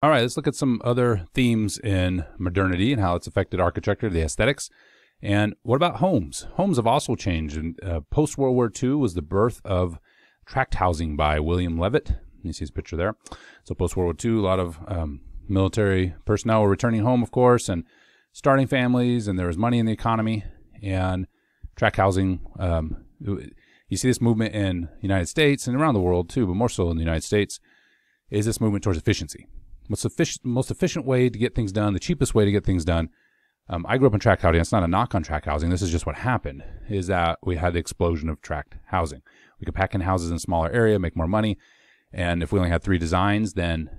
All right, let's look at some other themes in modernity and how it's affected architecture, the aesthetics. And what about homes? Homes have also changed. And post-World War II was the birth of tract housing by William Levitt. You see his picture there. So post-World War II, a lot of military personnel were returning home, of course, and starting families, and there was money in the economy. And tract housing, you see this movement in the United States and around the world too, but more so in the United States, is this movement towards efficiency. What's the most efficient way to get things done, the cheapest way to get things done? I grew up in tract housing. It's not a knock on tract housing. This is just what happened, is that we had the explosion of tract housing. We could pack in houses in a smaller area, make more money. And if we only had 3 designs, then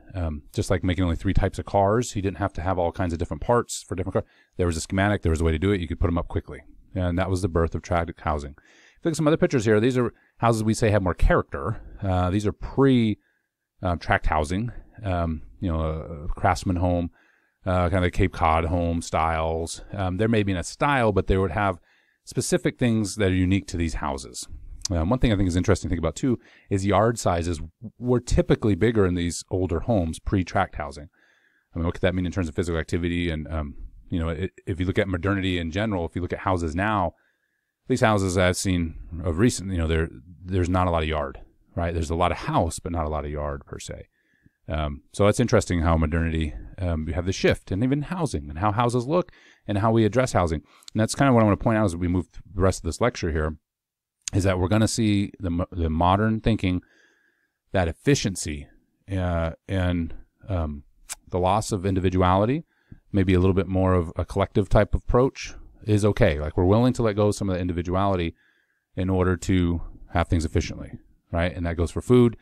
just like making only 3 types of cars, you didn't have to have all kinds of different parts for different cars. There was a schematic. There was a way to do it. You could put them up quickly. And that was the birth of tract housing. If you look at some other pictures here, these are houses we say have more character. These are pre-tract housing. A craftsman home, kind of the Cape Cod home styles. There may be in a style, but they would have specific things that are unique to these houses. One thing I think is interesting to think about too is yard sizes were typically bigger in these older homes pre-tract housing. I mean, what could that mean in terms of physical activity? And if you look at modernity in general, if you look at houses now, these houses I've seen of recent, there's not a lot of yard, right? There's a lot of house, but not a lot of yard per se. So it's interesting how modernity, we have the shift, and even housing and how houses look and how we address housing. And that's kind of what I want to point out as we move through the rest of this lecture here, is that we're going to see the modern thinking that efficiency and the loss of individuality, maybe a little bit more of a collective type of approach, is okay. Like, we're willing to let go of some of the individuality in order to have things efficiently, right? And that goes for food.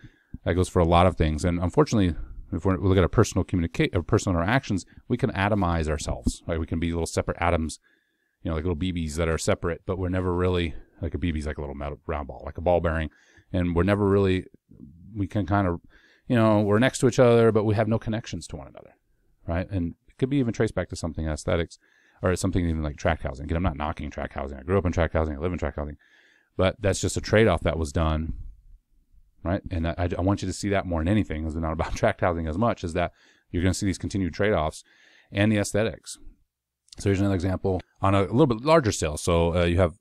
That goes for a lot of things. And unfortunately, if we look at our personal personal interactions, we can atomize ourselves, right? We can be little separate atoms, like little BBs that are separate, but we're never really, like a BB is like a little metal round ball, like a ball bearing. And we're never really, we can kind of, we're next to each other, but we have no connections to one another, right? And it could be even traced back to something aesthetics, or something even like tract housing. Again, I'm not knocking tract housing. I grew up in tract housing. I live in tract housing. But that's just a trade-off that was done, right? And I want you to see that more than anything. It's not about tract housing as much as that you're going to see these continued trade-offs and the aesthetics. So here's another example on a little bit larger scale. So you have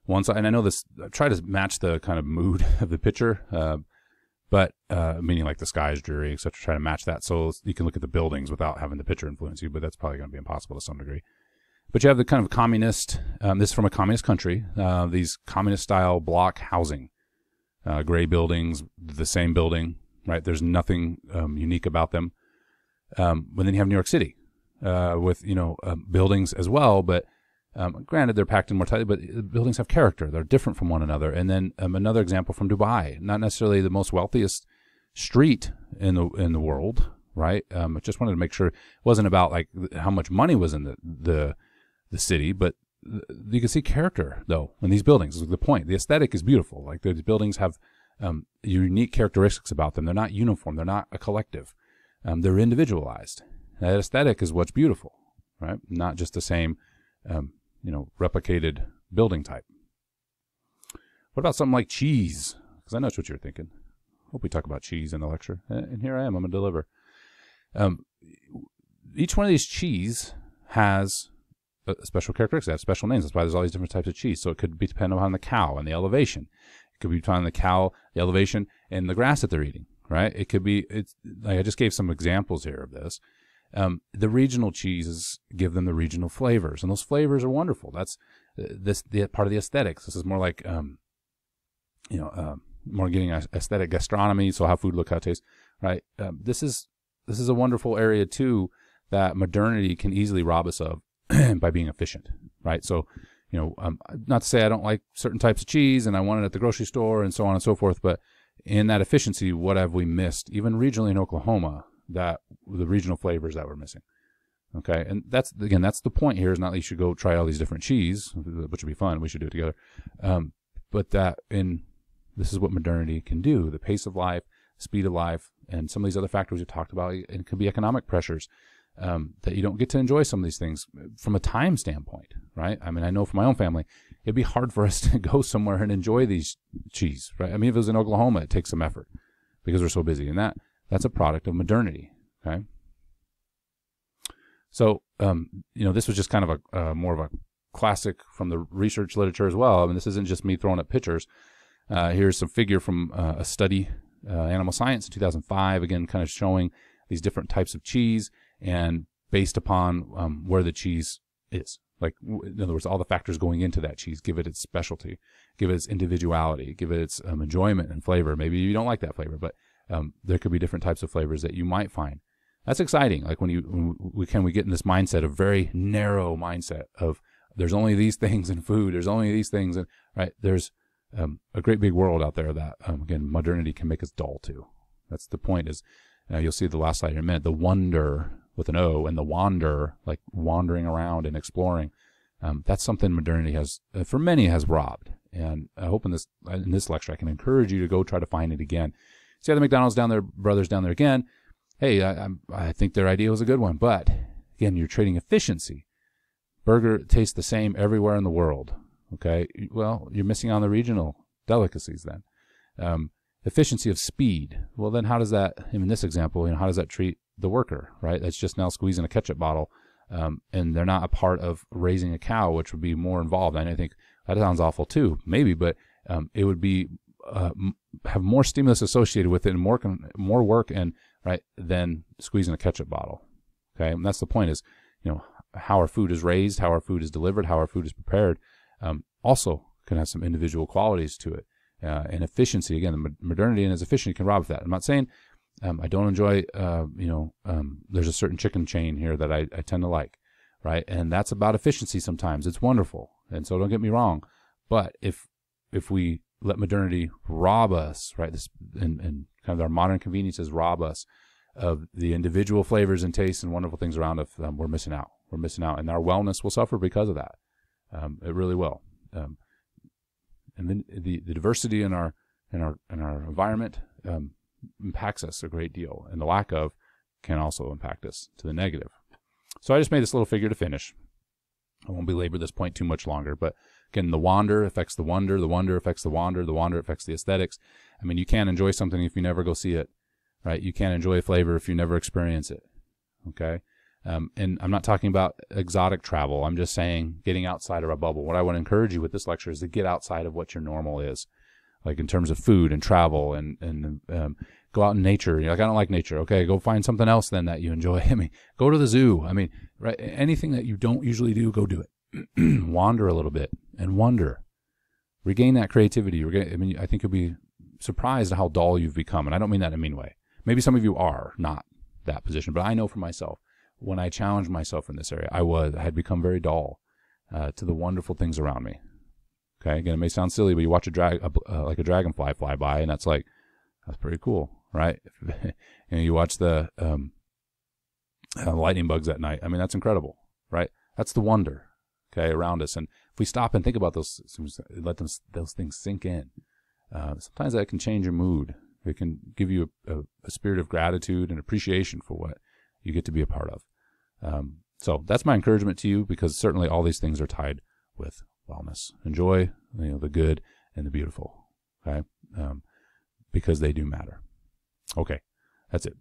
one side, and I know this, I try to match the kind of mood of the picture, but meaning like the sky is dreary, etc. Try to match that so you can look at the buildings without having the picture influence you, but that's probably going to be impossible to some degree. But you have the kind of communist, this is from a communist country, these communist-style block housing. Gray buildings, the same building, right? There's nothing unique about them. But then you have New York City with, buildings as well, but granted, they're packed in more tightly, but buildings have character. They're different from one another. And then another example from Dubai, not necessarily the most wealthiest street in the world, right? I just wanted to make sure it wasn't about like how much money was in the city, but you can see character though in these buildings. This is the point. The aesthetic is beautiful. Like, these buildings have unique characteristics about them. They're not uniform. They're not a collective. They're individualized. That aesthetic is what's beautiful, right? Not just the same, replicated building type. What about something like cheese? Because I know that's what you're thinking. Hope we talk about cheese in the lecture. And here I am. I'm going to deliver. Each one of these cheese has special characteristics. They have special names. That's why there's all these different types of cheese. So it could be dependent on the cow and the elevation. It could be dependent on the cow, the elevation, and the grass that they're eating, right? It could be, it's like I just gave some examples here of this. The regional cheeses give them the regional flavors, and those flavors are wonderful. That's the part of the aesthetics. This is more like, more getting aesthetic gastronomy. So how food look, how it tastes, right? This is a wonderful area too that modernity can easily rob us of by being efficient, right? So, not to say I don't like certain types of cheese and I want it at the grocery store and so on and so forth, but in that efficiency, what have we missed? Even regionally in Oklahoma, that the regional flavors that we're missing. Okay, and that's the point here. Is not that you should go try all these different cheese, which would be fun. We should do it together. But this is what modernity can do: the pace of life, speed of life, and some of these other factors we talked about. It could be economic pressures. That you don't get to enjoy some of these things from a time standpoint, right? I mean, I know for my own family, it'd be hard for us to go somewhere and enjoy these cheese, right? I mean, if it was in Oklahoma, it takes some effort because we're so busy, and that's a product of modernity, Okay. So, this was just kind of a more of a classic from the research literature as well. I mean, this isn't just me throwing up pictures. Here's some figure from a study, Animal Science in 2005, again, kind of showing these different types of cheese and based upon where the cheese is. Like, in other words, all the factors going into that cheese, give it its specialty, give it its individuality, give it its enjoyment and flavor. Maybe you don't like that flavor, but there could be different types of flavors that you might find. That's exciting. Like when we get in this mindset of very narrow mindset of there's only these things in food, there's only these things, and right, there's a great big world out there that again, modernity can make us dull to. That's the point. Is you'll see the last slide in a minute. The wonder with an O and the wander, like wandering around and exploring. That's something modernity has, for many, has robbed. And I hope in this lecture I can encourage you to go try to find it again. See how the McDonald's down there, brothers down there again. Hey, I think their idea was a good one, but again, you're trading efficiency. Burger tastes the same everywhere in the world. Okay, well, you're missing on the regional delicacies then. Efficiency of speed. Well, then how does that, in this example, how does that treat the worker, right? That's just now squeezing a ketchup bottle, and they're not a part of raising a cow, which would be more involved. And I think that sounds awful too, maybe, but it would be have more stimulus associated with it and more work and right than squeezing a ketchup bottle. Okay, and that's the point. Is how our food is raised, how our food is delivered, how our food is prepared, also can have some individual qualities to it. And efficiency, again, the modernity and its efficiency can rob that. I'm not saying I don't enjoy, there's a certain chicken chain here that I tend to like, right? And that's about efficiency sometimes. It's wonderful. And so don't get me wrong. But if we let modernity rob us, right, this and kind of our modern conveniences rob us of the individual flavors and tastes and wonderful things around us, we're missing out. We're missing out. And our wellness will suffer because of that. It really will. And then the diversity in our environment impacts us a great deal, and the lack of can also impact us to the negative. So I just made this little figure to finish. I won't belabor this point too much longer, but again, the wander affects the wonder, the wonder affects the wander affects the aesthetics. I mean, you can't enjoy something if you never go see it, right? You can't enjoy a flavor if you never experience it, okay? And I'm not talking about exotic travel. I'm just saying getting outside of a bubble. What I want to encourage you with this lecture is to get outside of what your normal is, like in terms of food and travel and go out in nature. You're like, I don't like nature. Okay, go find something else then that you enjoy. I mean, go to the zoo. I mean, right? Anything that you don't usually do, go do it. Wander a little bit and wonder. Regain that creativity. I think you'll be surprised at how dull you've become. And I don't mean that in a mean way. Maybe some of you are not that position, but I know for myself, when I challenged myself in this area, I had become very dull to the wonderful things around me. Okay, again, it may sound silly, but you watch like a dragonfly fly by, and that's pretty cool, right? You watch the lightning bugs at night. I mean, that's incredible, right? That's the wonder, okay, around us. And if we stop and think about those things, let those things sink in, sometimes that can change your mood. It can give you a spirit of gratitude and appreciation for what you get to be a part of. So that's my encouragement to you, because certainly all these things are tied with wellness. Enjoy the good and the beautiful, okay? Because they do matter. Okay, that's it.